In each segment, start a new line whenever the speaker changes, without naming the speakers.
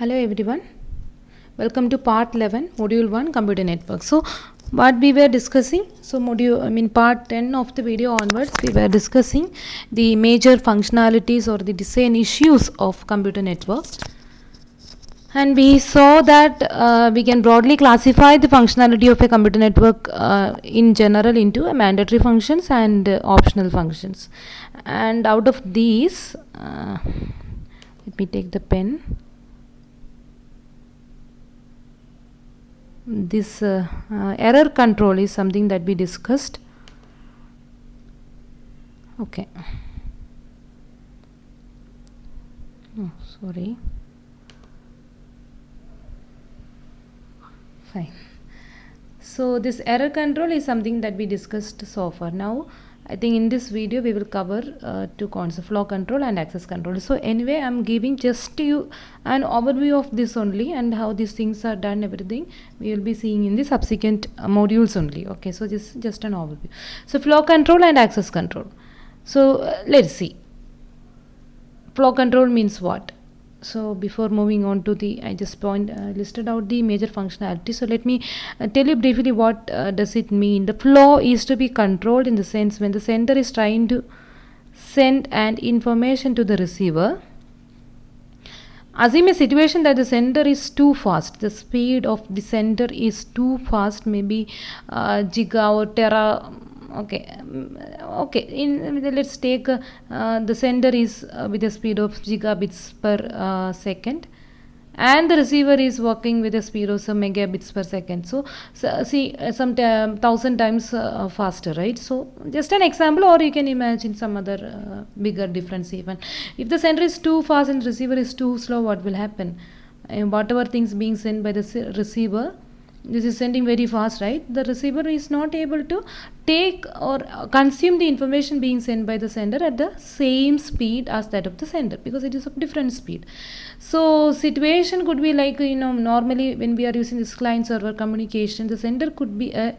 Hello everyone, welcome to part 11 module 1 computer network. So what we were discussing, part 10 of the video onwards we were discussing the major functionalities or the design issues of computer network, and we saw that we can broadly classify the functionality of a computer network in general into mandatory functions and optional functions. And out of these, let me take the pen. This error control is something that we discussed. Okay. Sorry. Fine. So this error control is something that we discussed so far. Now I think in this video we will cover two concepts: flow control and access control. So anyway, I'm giving just you an overview of this only, and how these things are done, everything we will be seeing in the subsequent modules only. Okay, so this is just an overview. So flow control and access control. So let's see. Flow control means what? So before moving on to the, I just listed out the major functionality. So let me tell you briefly what does it mean. The flow is to be controlled in the sense when the sender is trying to send an information to the receiver. Assume a situation that the sender is too fast. The speed of the sender is too fast, maybe giga or tera. Okay. Let's take the sender is with a speed of gigabits per second, and the receiver is working with a speed of some megabits per second. So see, some 1000 times faster, right? So just an example, or you can imagine some other bigger difference. Even if the sender is too fast and the receiver is too slow, what will happen? Whatever things being sent by the receiver, this is sending very fast, right? The receiver is not able to take or consume the information being sent by the sender at the same speed as that of the sender, because it is of different speed. So situation could be like, normally when we are using this client server communication, the sender could be a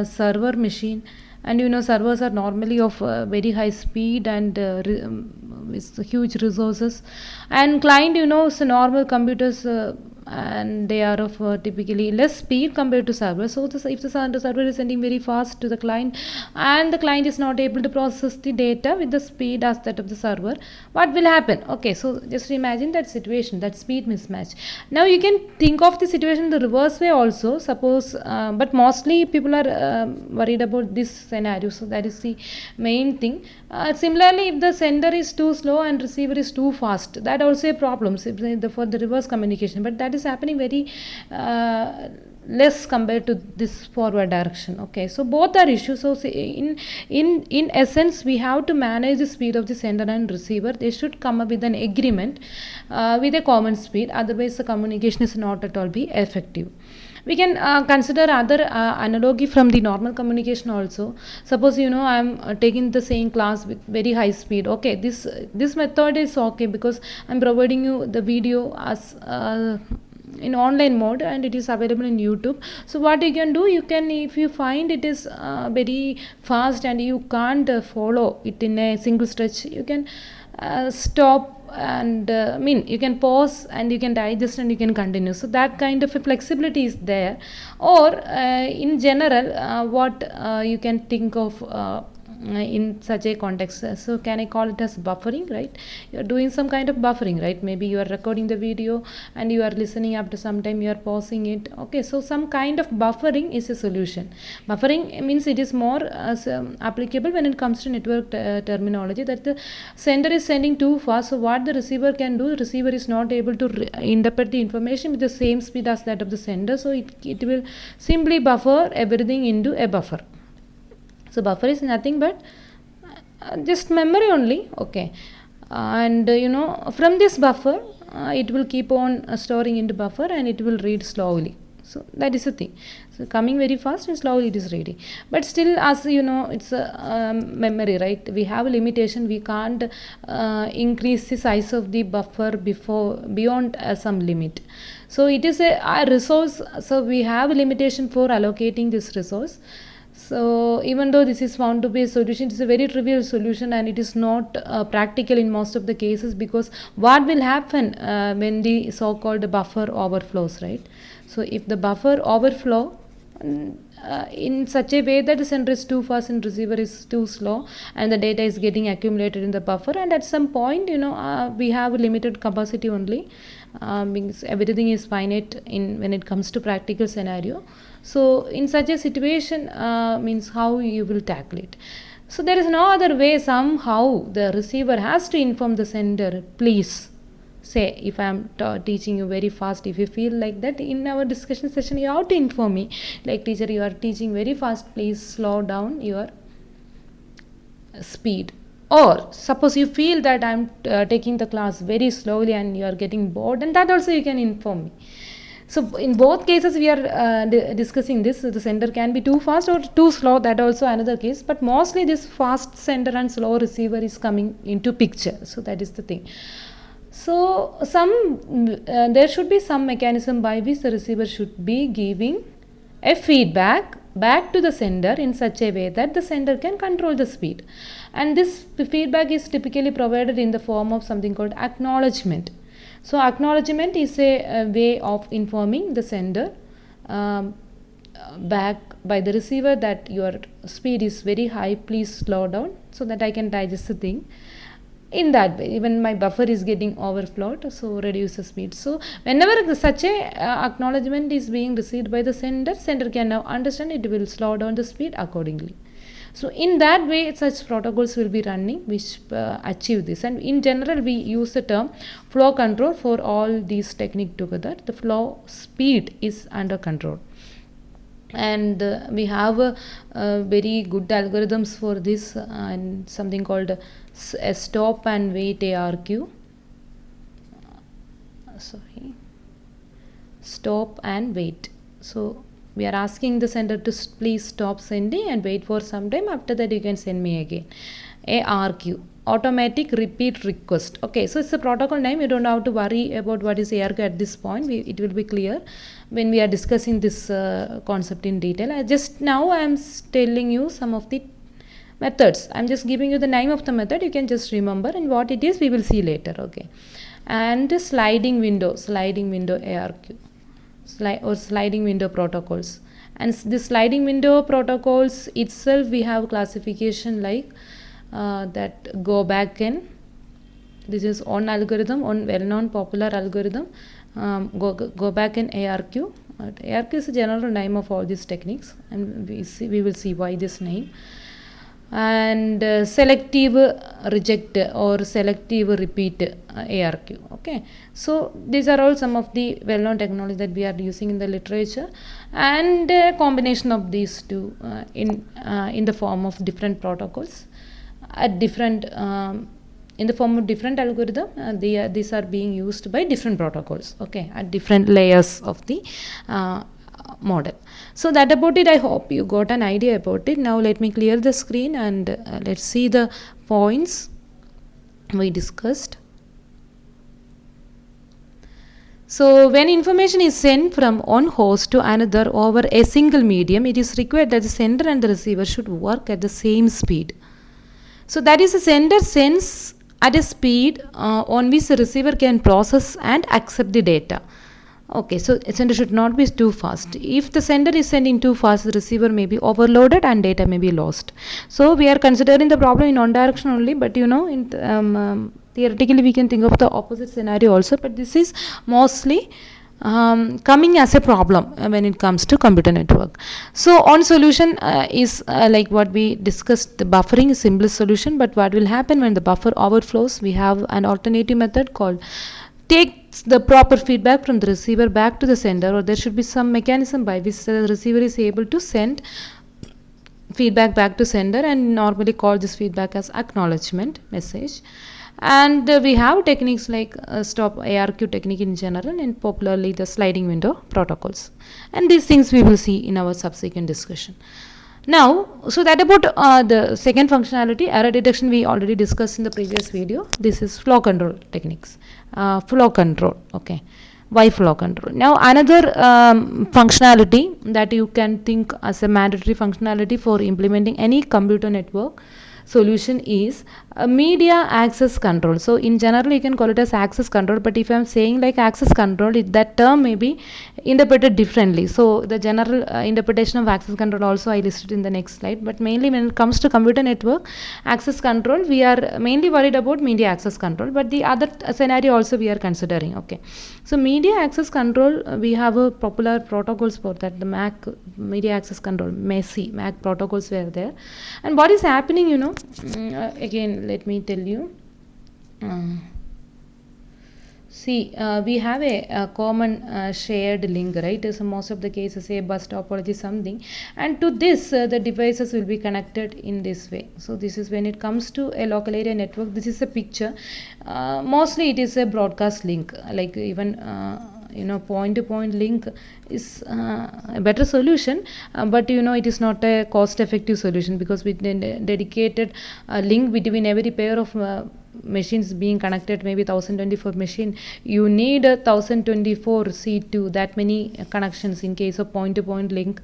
server machine, and servers are normally of very high speed and with huge resources, and client, so normal computers, and they are of typically less speed compared to server. So if the server is sending very fast to the client, and the client is not able to process the data with the speed as that of the server, what will happen? Okay, so just imagine that situation, that speed mismatch. Now you can think of the situation the reverse way also, suppose, but mostly people are worried about this scenario, so that is the main thing. Similarly, if the sender is too slow and receiver is too fast, that also a problem for the reverse communication, but that is happening very less compared to this forward direction. Okay, so both are issues. So in essence, we have to manage the speed of the sender and receiver. They should come up with an agreement with a common speed, otherwise the communication is not at all be effective. We can consider other analogy from the normal communication also. Suppose I am taking the same class with very high speed. Okay, this method is okay because I am providing you the video as in online mode, and it is available in YouTube. So what you can do, if you find it is very fast and you can't follow it in a single stretch, you can stop, and you can pause and you can digest and you can continue. So that kind of a flexibility is there. Or in general, what you can think of in such a context, so can I call it as buffering, right? You're doing some kind of buffering, right? Maybe you are recording the video and you are listening, after some time you are pausing it. Okay, so some kind of buffering is a solution. Buffering means it is more applicable when it comes to network terminology, that the sender is sending too fast. So what the receiver can do, the receiver is not able to interpret the information with the same speed as that of the sender, so it will simply buffer everything into a buffer. So buffer is nothing but just memory only. Okay, and from this buffer it will keep on storing into buffer, and it will read slowly. So that is the thing. So coming very fast and slowly it is reading, but still, as it's a memory, right? We have a limitation. We can't increase the size of the buffer beyond some limit. So it is a resource, so we have a limitation for allocating this resource. So even though this is found to be a solution, it is a very trivial solution, and it is not practical in most of the cases, because what will happen when the so-called buffer overflows, right? So if the buffer overflow in such a way that the sender is too fast and receiver is too slow, and the data is getting accumulated in the buffer, and at some point, we have a limited capacity only, means everything is finite in when it comes to practical scenario. So in such a situation, means how you will tackle it. So there is no other way. Somehow the receiver has to inform the sender, please. Say if I am teaching you very fast, if you feel like that in our discussion session, you have to inform me, like, teacher, you are teaching very fast, please slow down your speed. Or suppose you feel that I am taking the class very slowly and you are getting bored, and that also you can inform me. So in both cases we are discussing this. The sender can be too fast or too slow, that also another case, but mostly this fast sender and slow receiver is coming into picture. So that is the thing. So there should be some mechanism by which the receiver should be giving a feedback back to the sender in such a way that the sender can control the speed, and this feedback is typically provided in the form of something called acknowledgement. So acknowledgement is a way of informing the sender back by the receiver that your speed is very high, please slow down so that I can digest the thing. In that way, even my buffer is getting overflowed, so reduce the speed. So whenever such a acknowledgement is being received by the sender can now understand, it will slow down the speed accordingly. So in that way, such protocols will be running which achieve this. And in general, we use the term flow control for all these techniques together. The flow speed is under control. And we have very good algorithms for this, and something called a stop and wait ARQ. Stop and wait. So we are asking the sender to please stop sending and wait for some time. After that, you can send me again. ARQ, automatic repeat request. Okay, so it's a protocol name. You don't have to worry about what is ARQ at this point. It will be clear when we are discussing this concept in detail. Just now I am telling you some of the methods. I am just giving you the name of the method. You can just remember, and what it is we will see later. Okay, and sliding window ARQ, or sliding window protocols. And the sliding window protocols itself, we have classification like that go back in. This is one algorithm, one well-known popular algorithm. Go back in ARQ. ARQ is a general name of all these techniques, and we will see why this name. And selective reject or selective repeat ARQ. Okay, so these are all some of the well-known technology that we are using in the literature, and a combination of these two in the form of different protocols at different in the form of different algorithm. These are being used by different protocols, okay, at different layers of the model. So that about it. I hope you got an idea about it. Now let me clear the screen, and let's see the points we discussed. So when information is sent from one host to another over a single medium, it is required that the sender and the receiver should work at the same speed. So that is, the sender sends at a speed on which the receiver can process and accept the data. Okay, so sender should not be too fast. If the sender is sending too fast, the receiver may be overloaded and data may be lost. So we are considering the problem in one direction only, but theoretically we can think of the opposite scenario also, but this is mostly coming as a problem when it comes to computer network. So one solution is like what we discussed. The buffering is simplest solution, but what will happen when the buffer overflows? We have an alternative method called takes the proper feedback from the receiver back to the sender, or there should be some mechanism by which the receiver is able to send feedback back to sender, and normally call this feedback as acknowledgement message. And we have techniques like stop ARQ technique in general, and popularly the sliding window protocols, and these things we will see in our subsequent discussion. Now, so that about the second functionality, error detection, we already discussed in the previous video. This is flow control techniques. Flow control, okay. flow control. Now another functionality that you can think as a mandatory functionality for implementing any computer network solution is media access control. So in general you can call it as access control, but if I am saying like access control, that term may be interpreted differently. So the general interpretation of access control also I listed in the next slide, but mainly when it comes to computer network access control, we are mainly worried about media access control, but the other scenario also we are considering. Okay, so media access control, we have a popular protocols for that, the MAC media access control, MAC protocols were there. And what is happening, again let me tell you. We have a common shared link, right? So most of the cases a bus topology something, and to this the devices will be connected in this way. So this is when it comes to a local area network. This is a picture. Mostly it is a broadcast link, like even point to point link is a better solution, but it is not a cost effective solution, because with a dedicated link between every pair of machines being connected, maybe 1024 machine, you need a 1024 C2, that many connections in case of point to point link,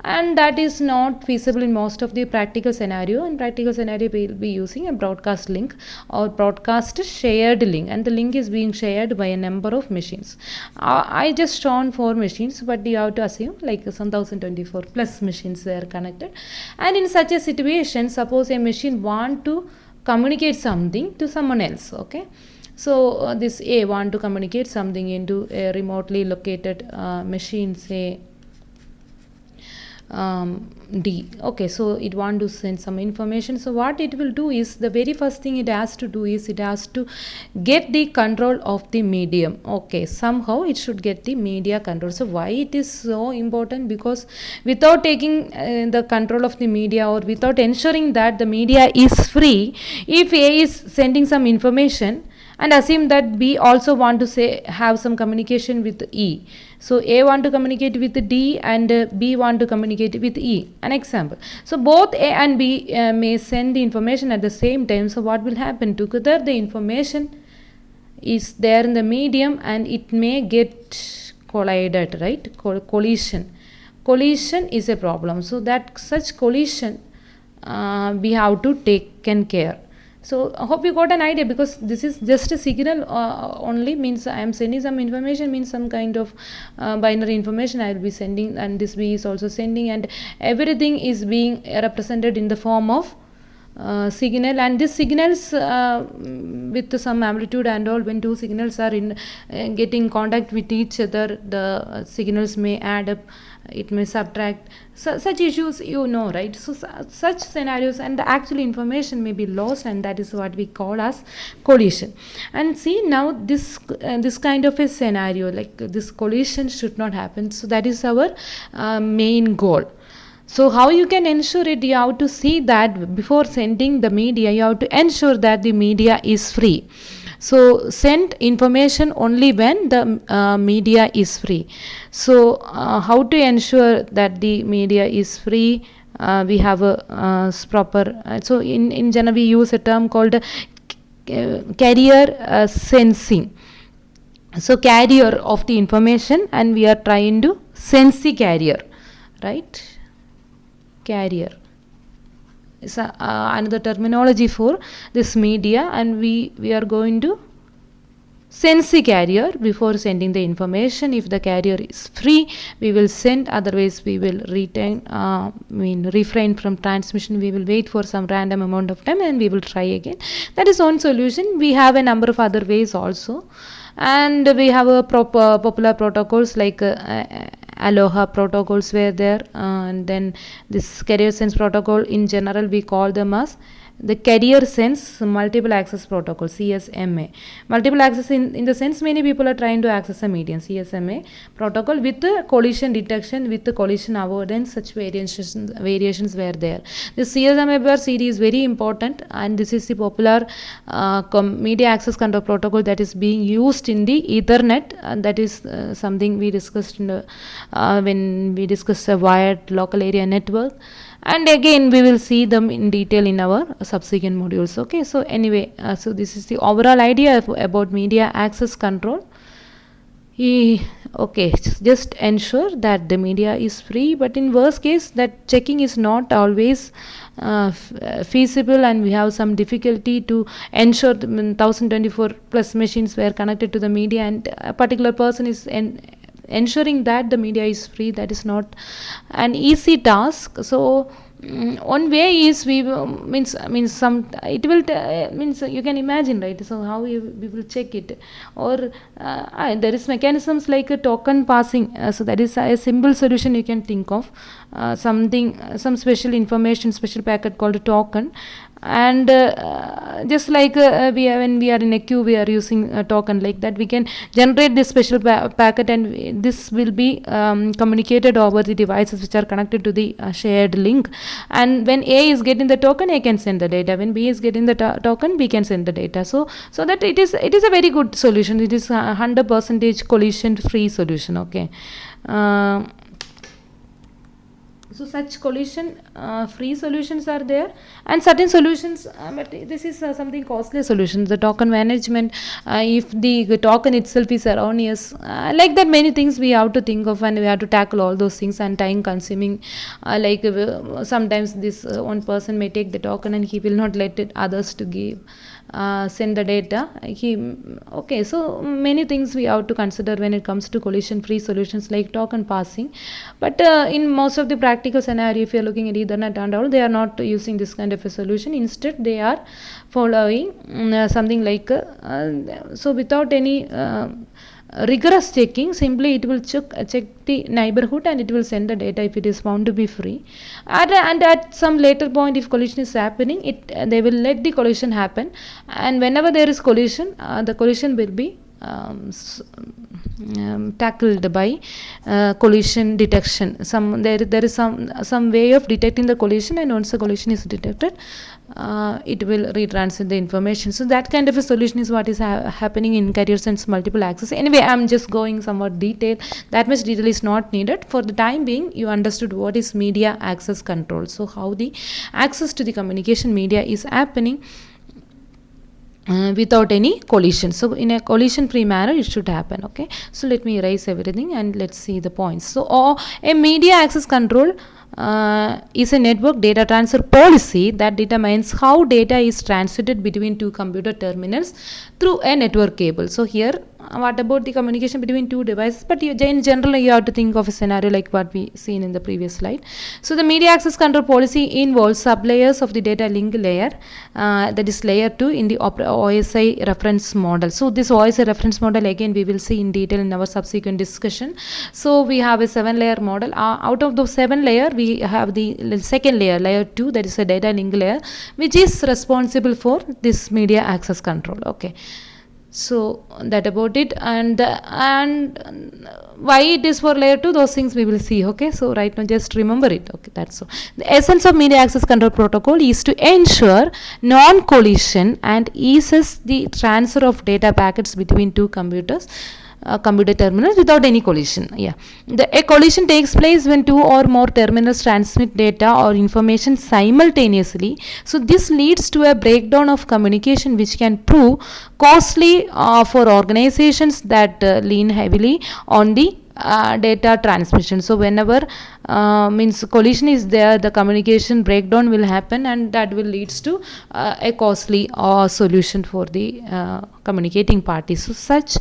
and that is not feasible in most of the practical scenario. In practical scenario we will be using a broadcast link or broadcast shared link, and the link is being shared by a number of machines. I just shown 4 machines, but you have to assume like some 1024 plus machines were connected. And in such a situation, suppose a machine want to communicate something to someone else. Okay, so this A want to communicate something into a remotely located machine, say D. Okay, so it want to send some information. So what it will do is, the very first thing it has to do is, it has to get the control of the medium. Okay, somehow it should get the media control. So why it is so important? Because without taking the control of the media, or without ensuring that the media is free, if A is sending some information, and assume that B also want to have some communication with E. So A want to communicate with D and B want to communicate with E. An example. So both A and B may send the information at the same time. So what will happen? Together the information is there in the medium and it may get collided, right? Collision. Collision is a problem. So that such collision we have to take care. So I hope you got an idea, because this is just a signal only, means I am sending some information, means some kind of binary information I will be sending, and this B is also sending, and everything is being represented in the form of signal. And these signals with some amplitude and all, when two signals are in getting contact with each other, the signals may add up, it may subtract. Such issues, right? So such scenarios, and the actual information may be lost, and that is what we call as collision. And see, now this kind of a scenario, like this collision should not happen. So that is our main goal. So how you can ensure it? You have to see that before sending the media, you have to ensure that the media is free. So send information only when the media is free. So how to ensure that the media is free? We have a proper, so in general we use a term called carrier sensing. So carrier of the information, and we are trying to sense the carrier, right? Carrier is another terminology for this media, and we are going to sense the carrier before sending the information. If the carrier is free, we will send, otherwise we will refrain from transmission. We will wait for some random amount of time and we will try again. That is one solution. We have a number of other ways also, and we have a popular protocols like Aloha protocols were there, and then this carrier sense protocol, in general we call them as the carrier sense multiple access protocol, CSMA. Multiple access in the sense many people are trying to access a medium, CSMA protocol with the collision detection, with the collision avoidance. Such variations were there. The CSMA per CD is very important, and this is the popular media access control protocol that is being used in the Ethernet, and that is something we discussed in the, when we discussed a wired local area network. And again we will see them in detail in our subsequent modules. Okay, so anyway, so this is the overall idea about media access control. He, okay, just ensure that the media is free, but in worst case, that checking is not always feasible, and we have some difficulty to ensure 1024 plus machines were connected to the media, and a particular person is ensuring that the media is free. That is not an easy task. So one way is means some it will means you can imagine, right? So how we will check it, or there is mechanisms like a token passing, so that is a simple solution you can think of, some special information, special packet called a token. And just like when we are in a queue, we are using a token like that, we can generate this special packet, and this will be communicated over the devices which are connected to the shared link. And when A is getting the token, A can send the data. When B is getting the token, B can send the data. So that it is a very good solution. It is 100% collision free solution. Okay. So such collision free solutions are there, and certain solutions, but this is something costly solution, the token management. If the token itself is erroneous, like that, many things we have to think of, and we have to tackle all those things, and time consuming. Like sometimes this one person may take the token and he will not let it others to give send the data. Okay, so many things we have to consider when it comes to collision free solutions like token passing. But in most of the practical scenario, if you are looking at Ethernet and all, they are not using this kind of a solution. Instead, they are following something like so without any rigorous checking, simply it will check the neighborhood, and it will send the data if it is found to be free. And at some later point, if collision is happening, they will let the collision happen, and whenever there is collision, the collision will be tackled by collision detection. There is some way of detecting the collision, and once the collision is detected, it will retransmit the information. So that kind of a solution is what is happening in CareerSense multiple access. Anyway, I'm just going somewhat detail. That much detail is not needed. For the time being, you understood what is media access control. So how the access to the communication media is happening without any collision. So in a collision free manner it should happen. Okay, so let me erase everything and let's see the points. So a media access control is a network data transfer policy that determines how data is transmitted between two computer terminals through a network cable. So here, what about the communication between two devices? But in general, you have to think of a scenario like what we seen in the previous slide. So the media access control policy involves sublayers of the data link layer, that is layer 2 in the OSI reference model. So this OSI reference model, again we will see in detail in our subsequent discussion. So we have a 7-layer model. Out of those 7 layers, we have the second layer, layer 2, that is a data link layer, which is responsible for this media access control. Okay. So that about it, and why it is for layer 2, those things we will see. Okay, so right now just remember it. Okay, that's so. The essence of media access control protocol is to ensure non-collision and eases the transfer of data packets between two computer terminals without any collision. A collision takes place when two or more terminals transmit data or information simultaneously. So this leads to a breakdown of communication, which can prove costly for organizations that lean heavily on the data transmission. So whenever means collision is there, the communication breakdown will happen, and that will leads to a costly solution for the communicating parties. So such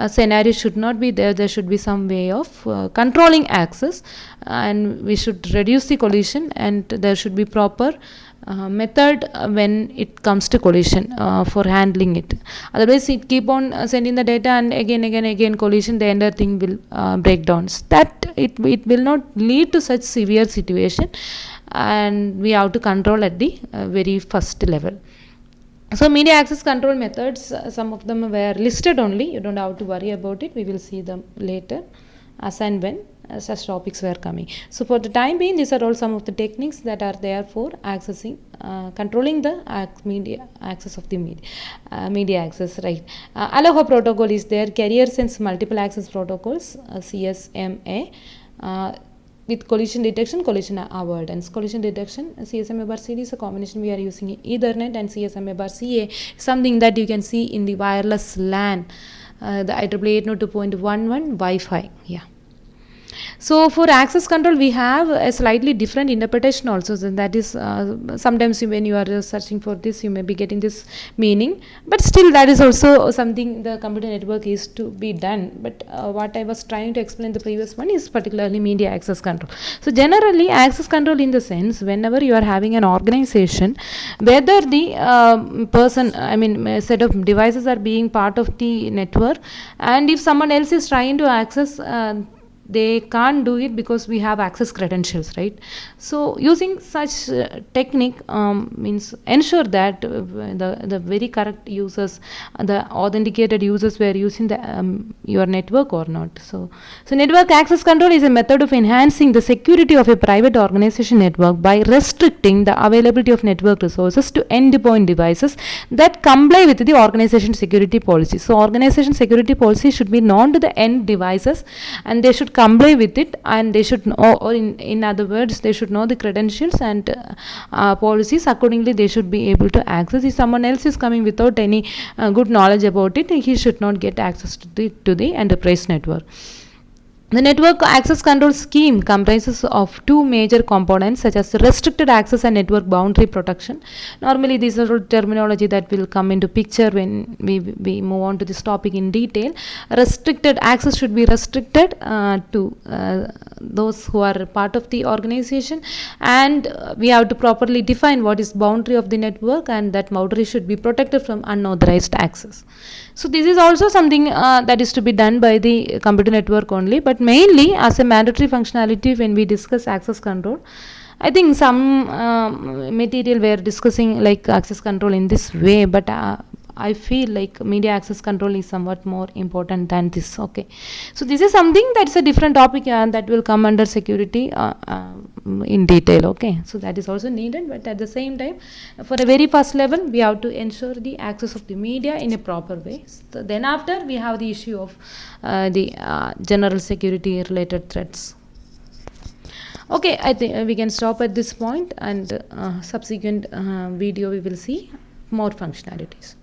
scenario should not be there. There should be some way of controlling access, and we should reduce the collision, and there should be proper method when it comes to collision for handling it. Otherwise, it keep on sending the data, and again collision, the entire thing will break down. That it will not lead to such severe situation, and we have to control at the very first level. So media access control methods, some of them were listed only. You don't have to worry about it. We will see them later as and when such topics were coming. So for the time being, these are all some of the techniques that are there for accessing, controlling the media access of the media access, right? Aloha protocol is there. CareerSense multiple access protocols, CSMA. With collision detection, collision avoidance. Collision detection, CSMA bar CD is a combination. We are using Ethernet, and CSMA bar CA, something that you can see in the wireless LAN the IEEE 802.11 Wi-Fi. Yeah. So for access control, we have a slightly different interpretation also. So that is, sometimes when you are searching for this, you may be getting this meaning, but still that is also something the computer network is to be done. But what I was trying to explain the previous one is particularly media access control. So generally, access control in the sense, whenever you are having an organization, whether the person, I mean, a set of devices are being part of the network, and if someone else is trying to access, they can't do it because we have access credentials, right? So using such technique means ensure that the very correct users, the authenticated users were using the your network or not. So network access control is a method of enhancing the security of a private organization network by restricting the availability of network resources to endpoint devices that comply with the organization security policy. So organization security policy should be known to the end devices, and they should comply with it, and they should know, or in other words, they should know the credentials and policies. Accordingly, they should be able to access. If someone else is coming without any good knowledge about it, he should not get access to the enterprise network. The network access control scheme comprises of two major components, such as restricted access and network boundary protection. Normally, these are terminology that will come into picture when we move on to this topic in detail. Restricted access should be restricted to those who are part of the organization, and we have to properly define what is boundary of the network, and that boundary should be protected from unauthorized access. So this is also something that is to be done by the computer network only, but mainly as a mandatory functionality when we discuss access control. I think some material we are discussing like access control in this way, but I feel like media access control is somewhat more important than this. Okay, so this is something that's a different topic that will come under security in detail. Okay, so that is also needed, but at the same time, for a very first level, we have to ensure the access of the media in a proper way. So then after, we have the issue of the general security related threats. Okay, I think we can stop at this point, and subsequent video we will see more functionalities.